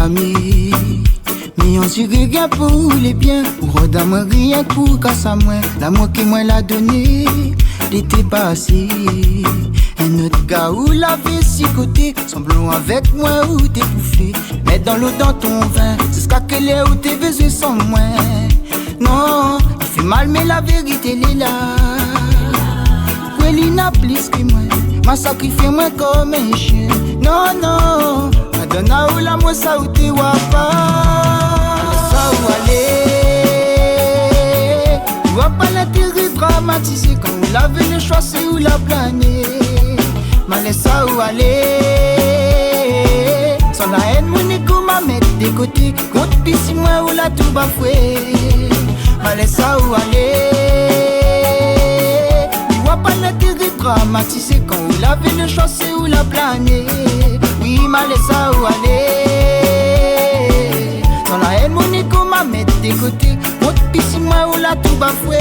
l'ami. Mais on dit rien pour les biens, ou redame rien pour casse à moi. L'amour qui moi l'a donné, l'été passé. Un autre gars où la vie si côté, semblant avec moi ou t'es bouffé. Mets dans l'eau dans ton vin, c'est ce qu'elle est où t'es besoin sans moi. Non, il fait mal mais la vérité elle est là. Il n'a plus que moi, m'a sacrifié moi comme un chien. Non, non, madonna ou la moi ça ou t'es wapa. Ça ou aller, ou pas l'intérêt dramatisé. Quand vous l'avez le choix c'est où la planer. Malais ça ou aller, sans la haine mon égo m'a mettre des côtés. Compte pis si moi ou la tout bafoué. Malais ça ou aller, pas l'intérêt dramatisé. Quand vous l'avez le choix c'est où la planer. Oui malais ça ou aller, sans la haine mon égo m'a mettre des côtés. Monte pis si moi ou la tout bafoué.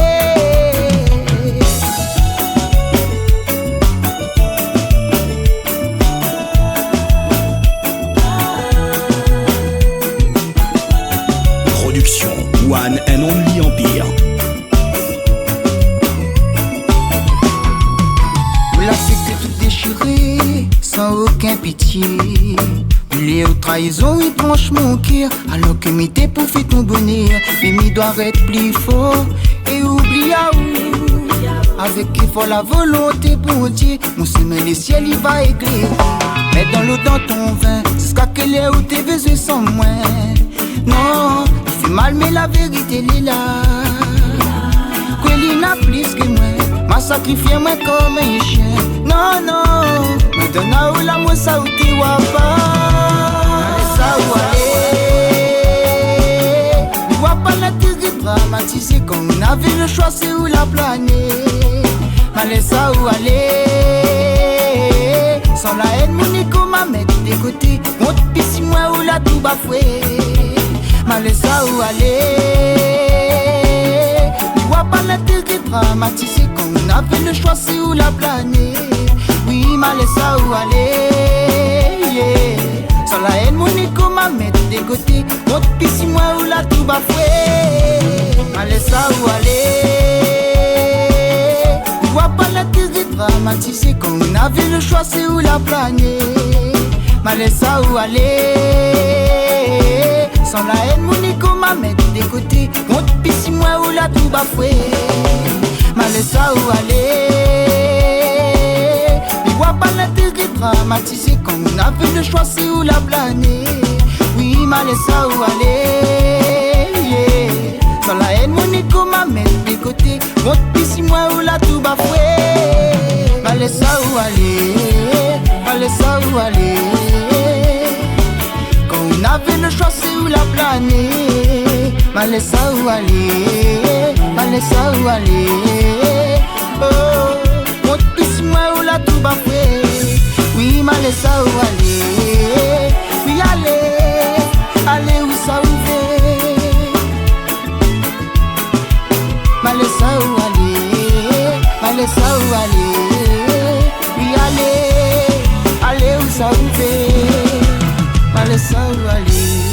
Production One and Only Empire. La fait que tout déchiré, sans aucun pitié. Les aux trahisons, il tranche mon cœur. Alors que m'était pour faire ton bonheur. Mais m'y doit être plus fort. Et oublie à où. Avec effort la volonté pour Dieu. Mon semaine le ciel il va éclairer. Mets dans l'eau dans ton vin. C'est ce qu'elle est où t'es besoin sans moi. Non, il fait mal mais la vérité elle est là. Qu'il n'a plus que moi. M'a sacrifié moi comme un chien. Non, non, madonna ou la moi ça ou t'es wapa. Ça ou aller, on voit pas l'intérêt dramatisé. Quand on avait le choix c'est où la planer. Malais ça ou aller, sans la haine mon égo m'a mettre des côtés. Monte pis si moi ou la tout bafoué. Malais ça ou aller, on voit pas l'intérêt dramatisé. Quand on avait le choix c'est où la planer. Oui malais ça ou aller, yeah. Sans la haine mon égo m'a mettre des côtés. Monte pis si moi ou la tout bafoué. Malais ça ou aller, on voit pas l'intérêt dramatisé. Quand on avait le choix c'est où la planer. Malais ça ou aller, sans la haine mon égo m'a mettre des côtés. Monte pis si moi ou la tout bafoué. Malais ça ou aller, on voit pas l'intérêt dramatisé. Quand on avait le choix c'est où la planer. Oui malais ça ou aller, yeah. Sans la haine mon égo m'a mettre des côtés. Monte pis si moi ou la tout bafoué. Malais ça ou aller, malais ça ou aller. Quand on avait le choix c'est où la planer. Malais ça ou aller, malais ça ou aller. Oh, monte pis si moi ou la tout bafoué. Oui malais ça ou aller, oui aller, aller où ça ou fait. Malais ça ou aller, malais ça ou aller. Oui aller, aller où ça ou fait. Malais ça ou aller.